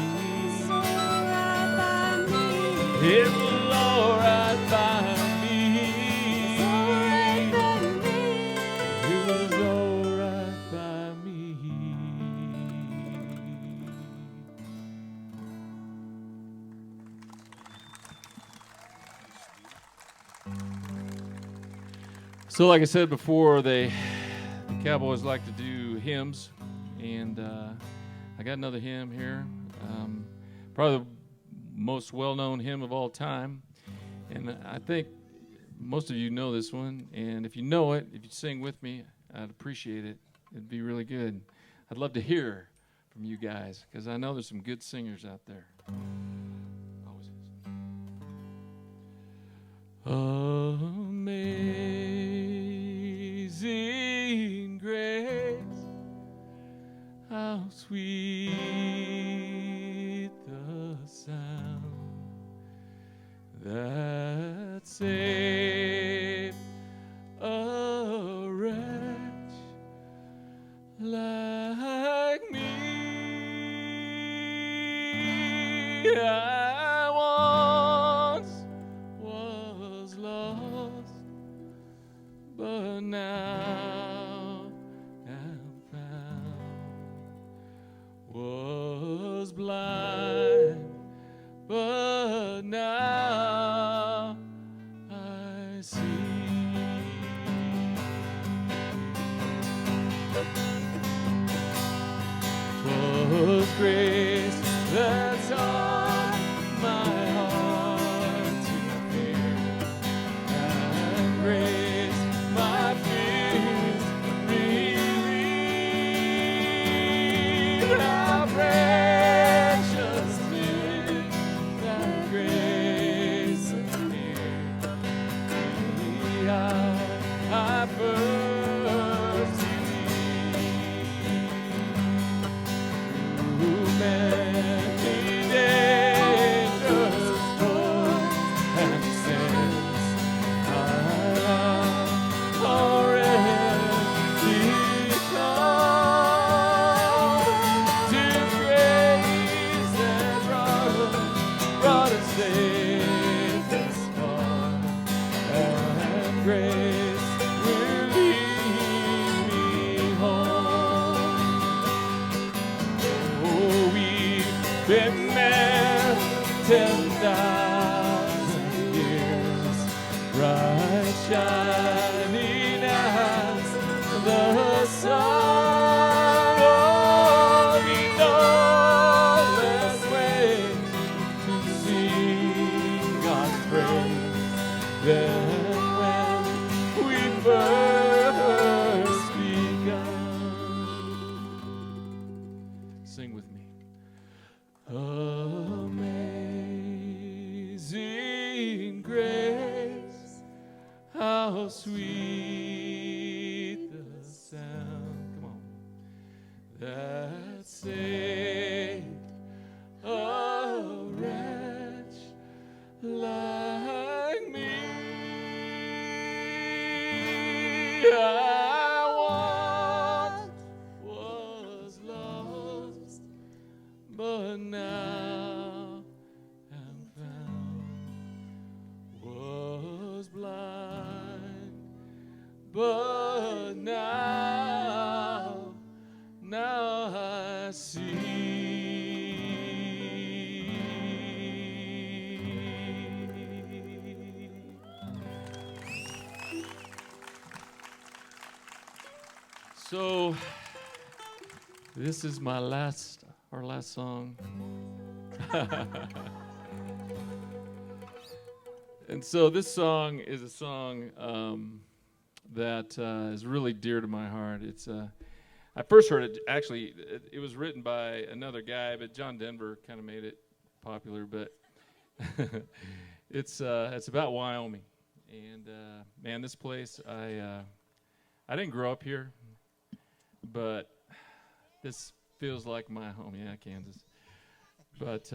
It was alright by me. It was alright by me. So, like I said before, the Cowboys like to do hymns, and I got another hymn here. Probably the most well-known hymn of all time, and I think most of you know this one, and if you know it, if you sing with me, I'd appreciate it. It'd be really good. I'd love to hear from you guys, because I know there's some good singers out there. Always is. Amazing grace, how sweet the sound that saved a wretch like me. I once was lost, but now am found. Was blind, but now I see. 'Twas grace that taught my heart to fear, and grace my fears relieved. How precious is that grace appeared the hour I first believed. Through many dangerous toils and sins, I already come to grace that brought us safe this far, and grace will lead me home. Oh, we've been married 10,000 years, bright shining as the sun. Oh, we know there's ways to sing God's praise than when we first begun. Sing with me. Amazing grace, how sweet the sound, come on, that saved a wretch like me. I once was lost, but now am found. Was blind, but now I see. So this is our last song. And so this song is a song that is really dear to my heart. It's I first heard it, actually, it was written by another guy, but John Denver kind of made it popular. But it's about Wyoming, and man, this place I didn't grow up here, but this feels like my home. Yeah, Kansas. But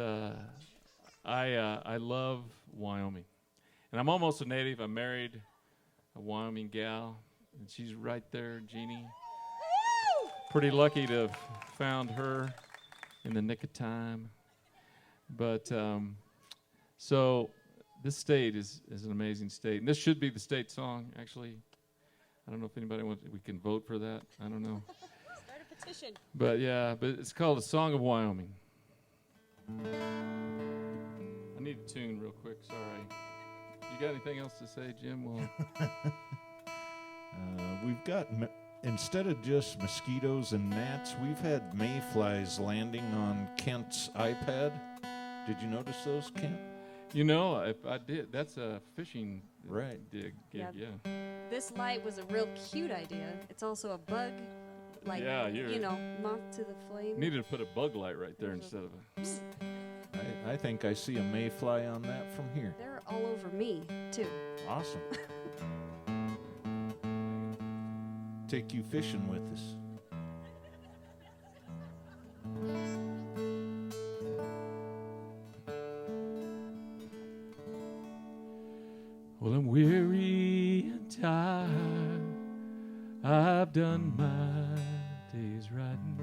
I love Wyoming. And I'm almost a native. I married a Wyoming gal, and she's right there, Jeannie. Pretty lucky to have found her in the nick of time. But so this state is an amazing state. And this should be the state song, actually. I don't know if anybody wants, we can vote for that. I don't know. Start a petition. But yeah, but it's called The Song of Wyoming. I need a tune real quick, sorry. You got anything else to say, Jim? Well, We've got, instead of just mosquitoes and gnats, we've had mayflies landing on Kent's iPad. Did you notice those, Kent? you know, I did. That's a fishing Right. gig, Yep. yeah. This light was a real cute idea. It's also a bug, like, Yeah, you're- you know, moth to the flame. Needed to put a bug light right there Mhm. instead of a... I think I see a mayfly on that from here. They're all over me, too. Awesome. Take you fishing with us. Well, I'm weary and tired. I've done my day's riding.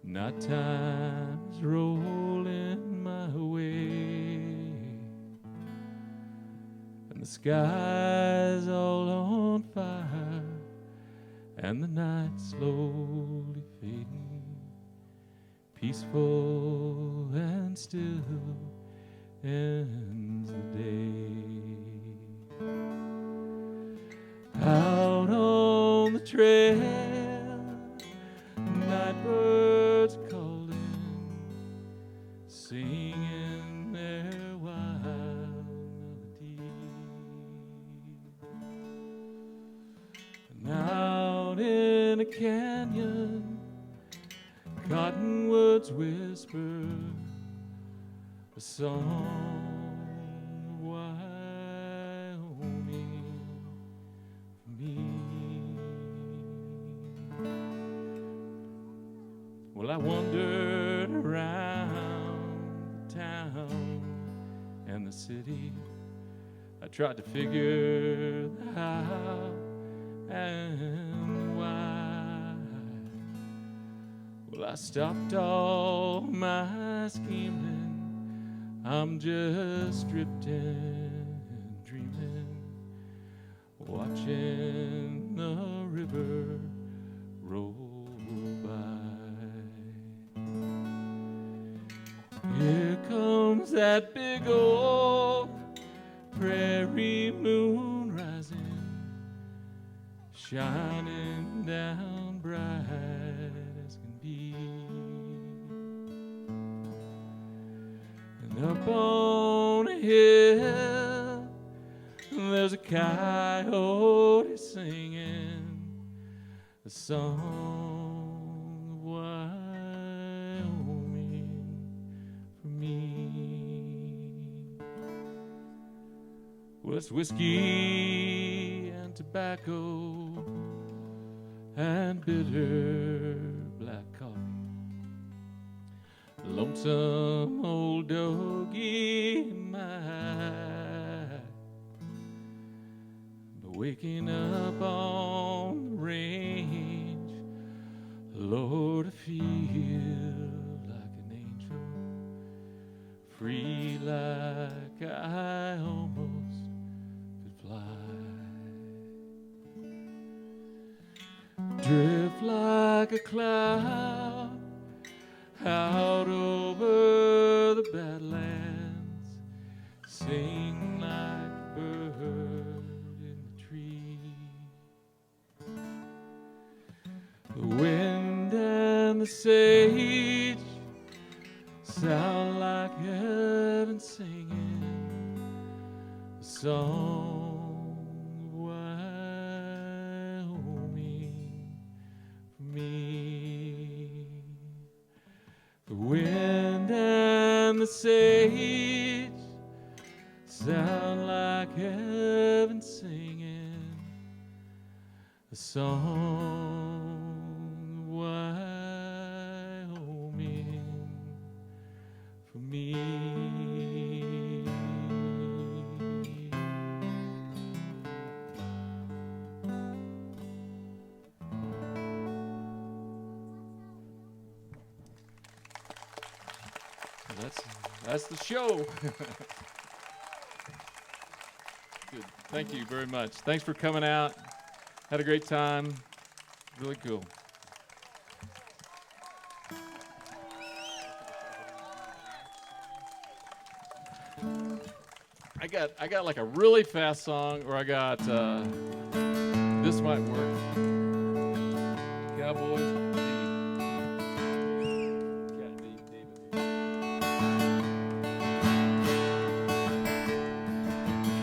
Night time's rolling my way, and the sky's all on fire, and the night's slowly fading. Peaceful and still ends the day. Out on the trail, night birds calling, singing their wild melody. And out in a canyon, cottonwoods whisper a song of Wyoming for me. Well, I wandered around the town and the city. I tried to figure the how and why. Well, I stopped all my scheming. I'm just drifting, dreaming, watching the river roll by. Here comes that big old prairie moon rising, shining down bright as can be. And up on a hill, there's a coyote singing a song of Wyoming for me. Well, it's whiskey and tobacco and bitter black coffee. Lonesome old doggy my, but waking up on the range, Lord, I feel like an angel, free like I almost could fly. Drift like a cloud out over the badlands, sing like a bird in the tree. The wind and the sage sound like heaven singing a song of Wyoming for me. The wind and the sage sound like heaven singing a song of Wyoming for me. That's the show. Good. Thank you very much. Thanks for coming out. Had a great time. Really cool. I got like a really fast song, or I got this might work. Cowboys.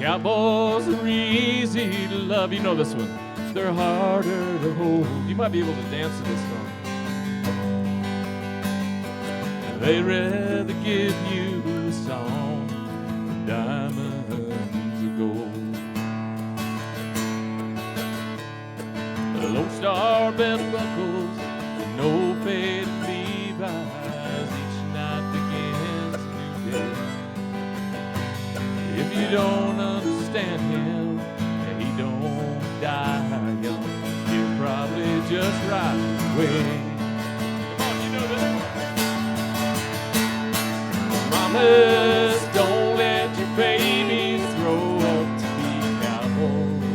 Cowboys are easy to love. You know this one. They're harder to hold. You might be able to dance to this song. They'd rather give you a song than diamonds of gold. The Lone Star belt buckles with no faded Levi's. Each night begins a new day. If you don't understand him, and he don't die young, you're probably just right way. Come on, you know this one. Mamas, don't let your babies grow up to be cowboys.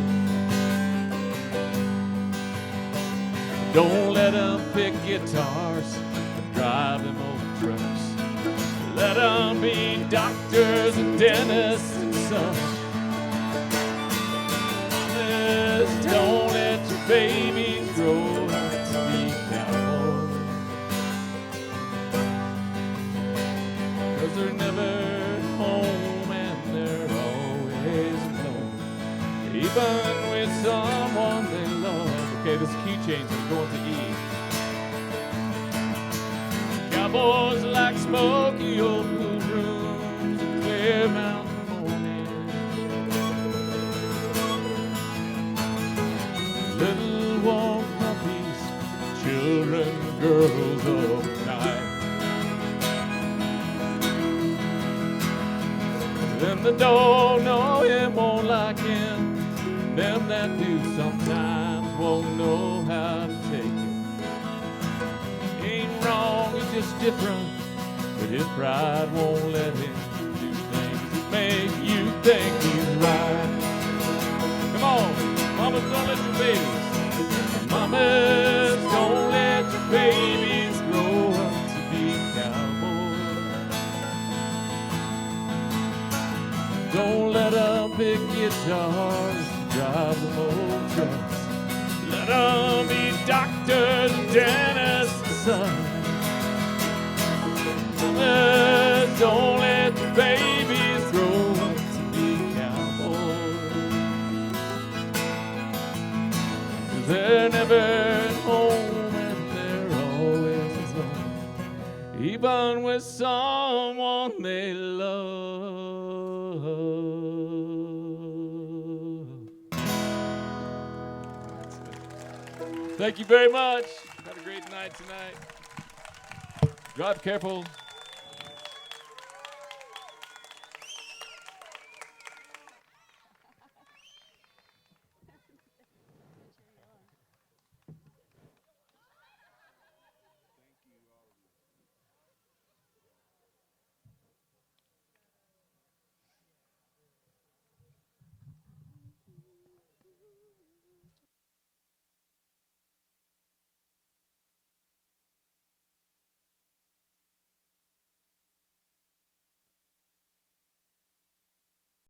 Don't let them pick guitars and drive them old trucks. Let them be doctors and dentists and such. Mamas, don't let your babies grow up to be cowboys. 'Cause they're never home and they're always alone, even with someone they love. Okay, this key change is going to E. Cowboys like smoky old blue rooms and clear mountain mornings. Little warm puppies, children, girls of night. Them that don't know him won't like him. Them that do sometimes won't know how to take it. Ain't wrong, he's just different, but his pride won't let him do things that make you think he's right. Come on, mamas, don't let your babies. Mamas, don't let your babies grow up to be cowboys. Don't let them pick guitars and drive them old trucks. Let them be doctors and dentists and sons. Mamas, don't let your babies grow up to be cowboys. 'Cause they're never at home and they're always alone, even with someone they love. Thank you very much. Had a great night tonight. Drive careful.